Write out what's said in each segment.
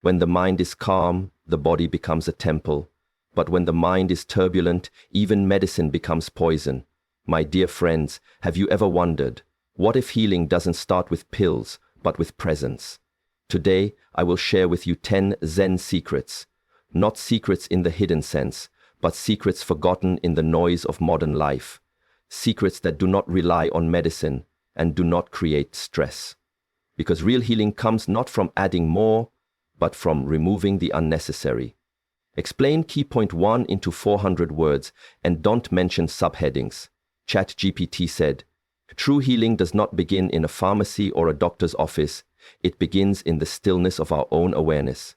When the mind is calm, the body becomes a temple. But when the mind is turbulent, even medicine becomes poison. My dear friends, have you ever wondered, what if healing doesn't start with pills, but with presence? Today, I will share with you 10 Zen secrets. Not secrets in the hidden sense, but secrets forgotten in the noise of modern life. Secrets that do not rely on medicine and do not create stress. Because real healing comes not from adding more, but from removing the unnecessary. Explain key point 1 into 400 words and don't mention subheadings. ChatGPT said, "True healing does not begin in a pharmacy or a doctor's office. It begins in the stillness of our own awareness."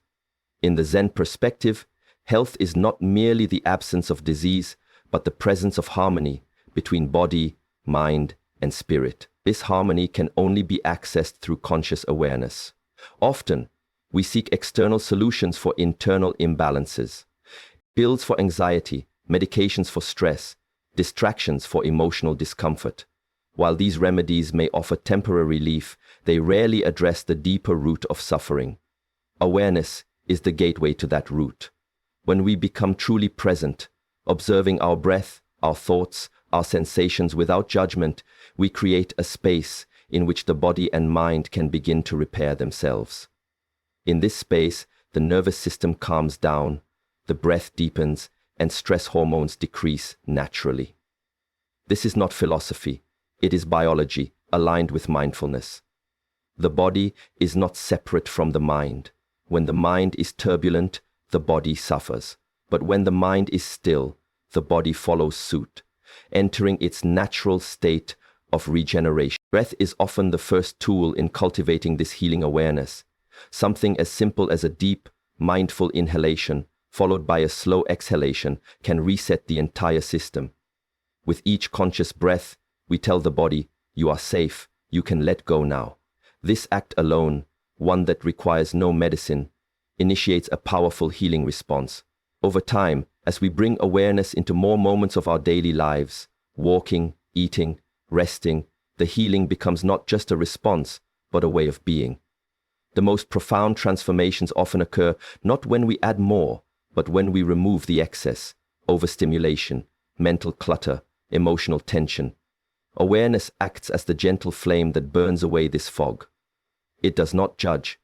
In the Zen perspective, health is not merely the absence of disease, but the presence of harmony between body, mind, and spirit. This harmony can only be accessed through conscious awareness. Often, we seek external solutions for internal imbalances. Pills for anxiety, medications for stress, distractions for emotional discomfort. While these remedies may offer temporary relief, they rarely address the deeper root of suffering. Awareness is the gateway to that root. When we become truly present, observing our breath, our thoughts, our sensations without judgment, we create a space in which the body and mind can begin to repair themselves. In this space, the nervous system calms down, the breath deepens, and stress hormones decrease naturally. This is not philosophy, it is biology aligned with mindfulness. The body is not separate from the mind. When the mind is turbulent, the body suffers. But when the mind is still, the body follows suit, entering its natural state of regeneration. Breath is often the first tool in cultivating this healing awareness. Something as simple as a deep, mindful inhalation, followed by a slow exhalation, can reset the entire system. With each conscious breath, we tell the body, "You are safe, you can let go now." This act alone, one that requires no medicine, initiates a powerful healing response. Over time, as we bring awareness into more moments of our daily lives, walking, eating, resting, the healing becomes not just a response, but a way of being. The most profound transformations often occur not when we add more, but when we remove the excess, overstimulation, mental clutter, emotional tension. Awareness acts as the gentle flame that burns away this fog. It does not judge.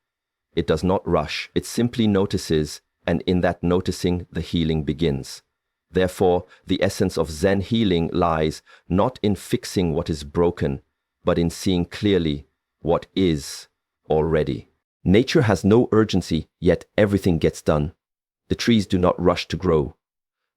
It does not rush. It simply notices, and in that noticing, the healing begins. Therefore, the essence of Zen healing lies not in fixing what is broken, but in seeing clearly what is already. Nature has no urgency, yet everything gets done. The trees do not rush to grow.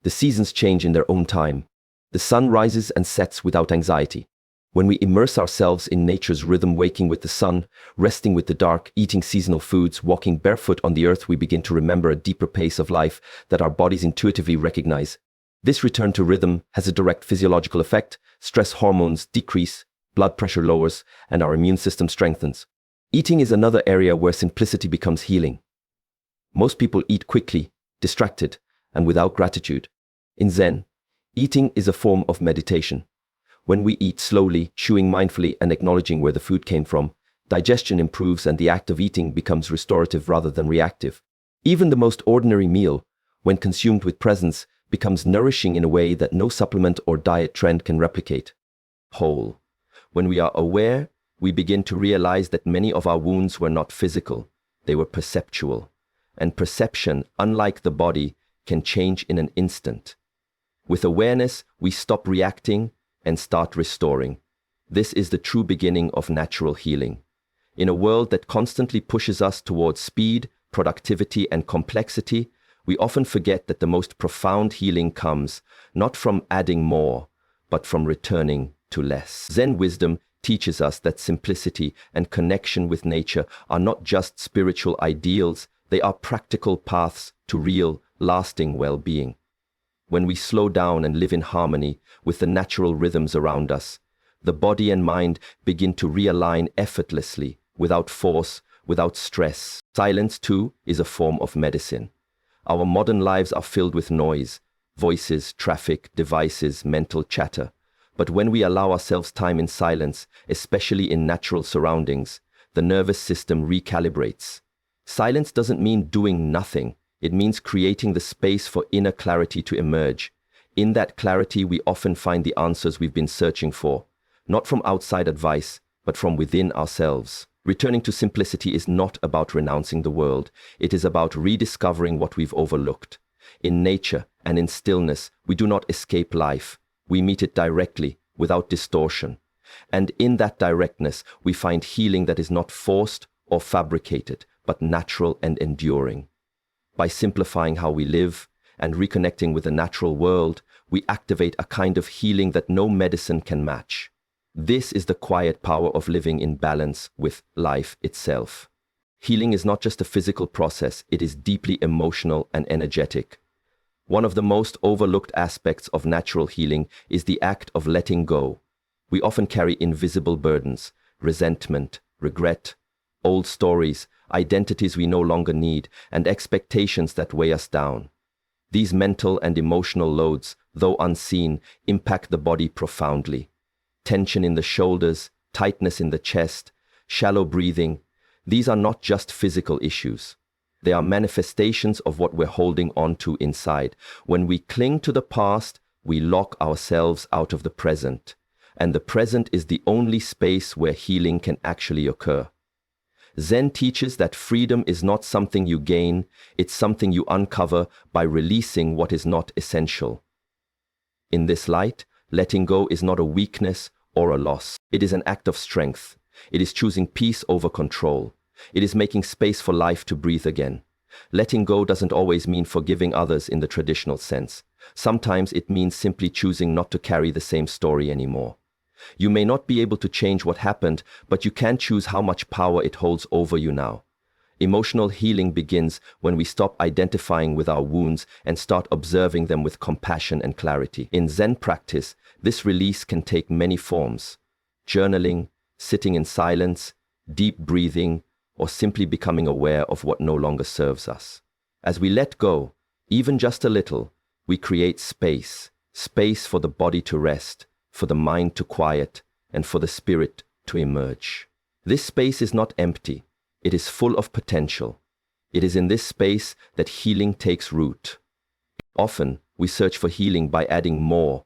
The seasons change in their own time. The sun rises and sets without anxiety. When we immerse ourselves in nature's rhythm, waking with the sun, resting with the dark, eating seasonal foods, walking barefoot on the earth, we begin to remember a deeper pace of life that our bodies intuitively recognize. This return to rhythm has a direct physiological effect. Stress hormones decrease, blood pressure lowers, and our immune system strengthens. Eating is another area where simplicity becomes healing. Most people eat quickly, distracted, and without gratitude. In Zen, eating is a form of meditation. When we eat slowly, chewing mindfully, and acknowledging where the food came from, digestion improves and the act of eating becomes restorative rather than reactive. Even the most ordinary meal, when consumed with presence, becomes nourishing in a way that no supplement or diet trend can replicate. Whole. When we are aware, we begin to realize that many of our wounds were not physical, they were perceptual. And perception, unlike the body, can change in an instant. With awareness, we stop reacting and start restoring. This is the true beginning of natural healing. In a world that constantly pushes us towards speed, productivity, and complexity, we often forget that the most profound healing comes not from adding more, but from returning to less. Zen wisdom teaches us that simplicity and connection with nature are not just spiritual ideals, they are practical paths to real, lasting well-being. When we slow down and live in harmony with the natural rhythms around us, the body and mind begin to realign effortlessly, without force, without stress. Silence, too, is a form of medicine. Our modern lives are filled with noise, voices, traffic, devices, mental chatter. But when we allow ourselves time in silence, especially in natural surroundings, the nervous system recalibrates. Silence doesn't mean doing nothing. It means creating the space for inner clarity to emerge. In that clarity, we often find the answers we've been searching for, not from outside advice, but from within ourselves. Returning to simplicity is not about renouncing the world. It is about rediscovering what we've overlooked. In nature and in stillness, we do not escape life. We meet it directly, without distortion. And in that directness, we find healing that is not forced or fabricated, but natural and enduring. By simplifying how we live and reconnecting with the natural world, we activate a kind of healing that no medicine can match. This is the quiet power of living in balance with life itself. Healing is not just a physical process, it is deeply emotional and energetic. One of the most overlooked aspects of natural healing is the act of letting go. We often carry invisible burdens, resentment, regret, old stories, identities we no longer need, and expectations that weigh us down. These mental and emotional loads, though unseen, impact the body profoundly. Tension in the shoulders, tightness in the chest, shallow breathing, these are not just physical issues. They are manifestations of what we're holding on to inside. When we cling to the past, we lock ourselves out of the present. And the present is the only space where healing can actually occur. Zen teaches that freedom is not something you gain, it's something you uncover by releasing what is not essential. In this light, letting go is not a weakness or a loss. It is an act of strength. It is choosing peace over control. It is making space for life to breathe again. Letting go doesn't always mean forgiving others in the traditional sense. Sometimes it means simply choosing not to carry the same story anymore. You may not be able to change what happened, but you can choose how much power it holds over you now. Emotional healing begins when we stop identifying with our wounds and start observing them with compassion and clarity. In Zen practice, this release can take many forms: journaling, sitting in silence, deep breathing, or simply becoming aware of what no longer serves us. As we let go, even just a little, we create space for the body to rest, for the mind to quiet, and for the spirit to emerge. This space is not empty. It is full of potential. It is in this space that healing takes root. Often, we search for healing by adding more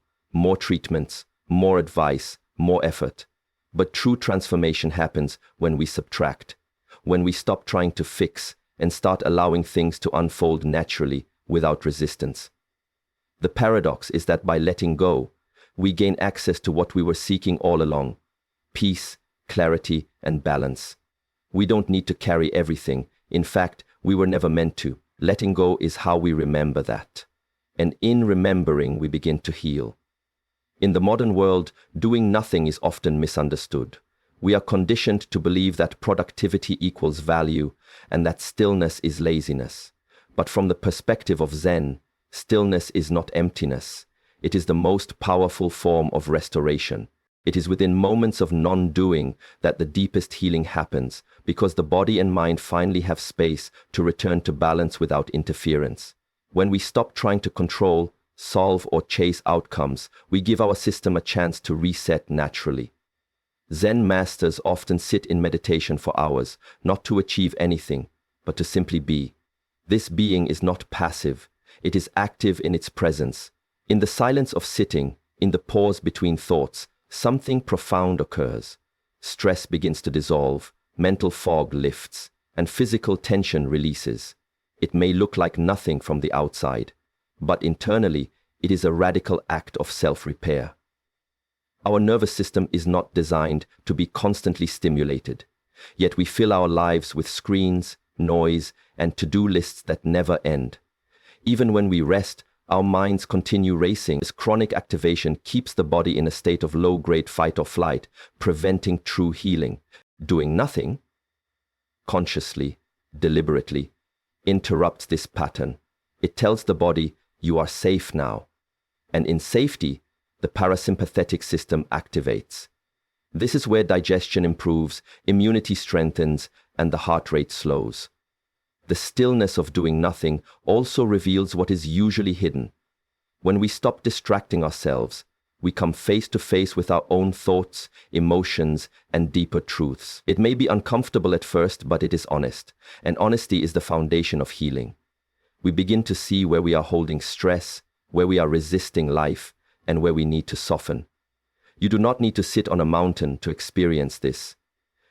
treatments, more advice, more effort. But true transformation happens when we subtract, when we stop trying to fix and start allowing things to unfold naturally without resistance. The paradox is that by letting go, we gain access to what we were seeking all along: peace, clarity, and balance. We don't need to carry everything. In fact, we were never meant to. Letting go is how we remember that. And in remembering, we begin to heal. In the modern world, doing nothing is often misunderstood. We are conditioned to believe that productivity equals value and that stillness is laziness. But from the perspective of Zen, stillness is not emptiness. It is the most powerful form of restoration. It is within moments of non-doing that the deepest healing happens, because the body and mind finally have space to return to balance without interference. When we stop trying to control, solve, or chase outcomes, we give our system a chance to reset naturally. Zen masters often sit in meditation for hours, not to achieve anything, but to simply be. This being is not passive. It is active in its presence. In the silence of sitting, in the pause between thoughts, something profound occurs. Stress begins to dissolve, mental fog lifts, and physical tension releases. It may look like nothing from the outside, but internally, it is a radical act of self-repair. Our nervous system is not designed to be constantly stimulated, yet we fill our lives with screens, noise, and to-do lists that never end. Even when we rest, our minds continue racing. This chronic activation keeps the body in a state of low-grade fight or flight, preventing true healing. Doing nothing, consciously, deliberately, interrupts this pattern. It tells the body, you are safe now. And in safety, the parasympathetic system activates. This is where digestion improves, immunity strengthens, and the heart rate slows. The stillness of doing nothing also reveals what is usually hidden. When we stop distracting ourselves, we come face to face with our own thoughts, emotions, and deeper truths. It may be uncomfortable at first, but it is honest, and honesty is the foundation of healing. We begin to see where we are holding stress, where we are resisting life, and where we need to soften. You do not need to sit on a mountain to experience this.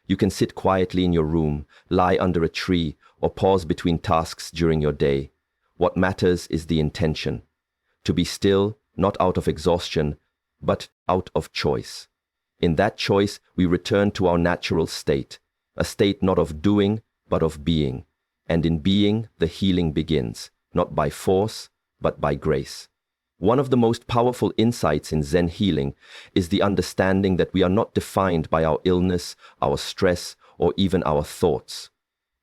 You can sit quietly in your room, lie under a tree, or pause between tasks during your day. What matters is the intention. To be still, not out of exhaustion, but out of choice. In that choice, we return to our natural state, a state not of doing, but of being. And in being, the healing begins, not by force, but by grace. One of the most powerful insights in Zen healing is the understanding that we are not defined by our illness, our stress, or even our thoughts.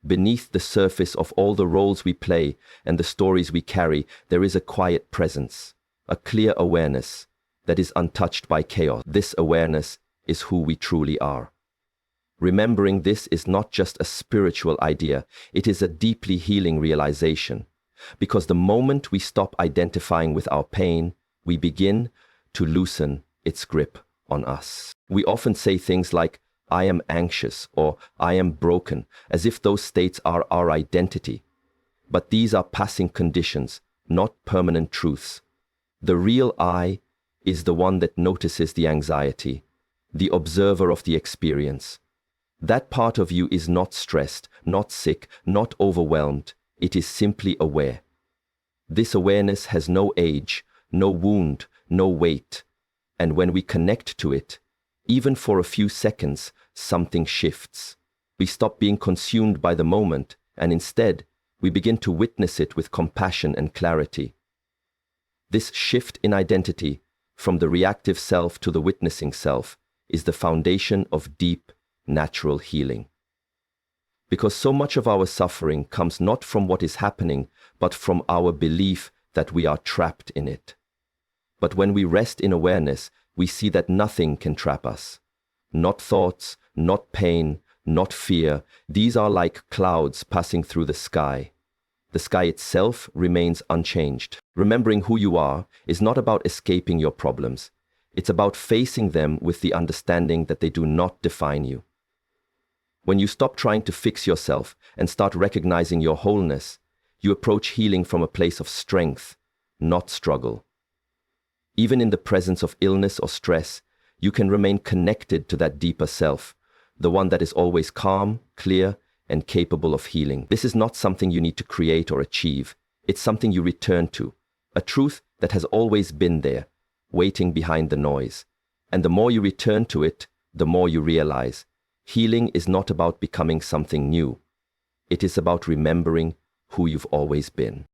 Beneath the surface of all the roles we play and the stories we carry, there is a quiet presence, a clear awareness that is untouched by chaos. This awareness is who we truly are. Remembering this is not just a spiritual idea, it is a deeply healing realization. Because the moment we stop identifying with our pain, we begin to loosen its grip on us. We often say things like, "I am anxious," or "I am broken," as if those states are our identity. But these are passing conditions, not permanent truths. The real I is the one that notices the anxiety, the observer of the experience. That part of you is not stressed, not sick, not overwhelmed. It is simply aware. This awareness has no age, no wound, no weight. And when we connect to it, even for a few seconds, something shifts. We stop being consumed by the moment, and instead, we begin to witness it with compassion and clarity. This shift in identity, from the reactive self to the witnessing self, is the foundation of deep, natural healing. Because so much of our suffering comes not from what is happening, but from our belief that we are trapped in it. But when we rest in awareness, we see that nothing can trap us. Not thoughts, not pain, not fear. These are like clouds passing through the sky. The sky itself remains unchanged. Remembering who you are is not about escaping your problems. It's about facing them with the understanding that they do not define you. When you stop trying to fix yourself and start recognizing your wholeness, you approach healing from a place of strength, not struggle. Even in the presence of illness or stress, you can remain connected to that deeper self, the one that is always calm, clear, and capable of healing. This is not something you need to create or achieve. It's something you return to, a truth that has always been there, waiting behind the noise. And the more you return to it, the more you realize healing is not about becoming something new. It is about remembering who you've always been.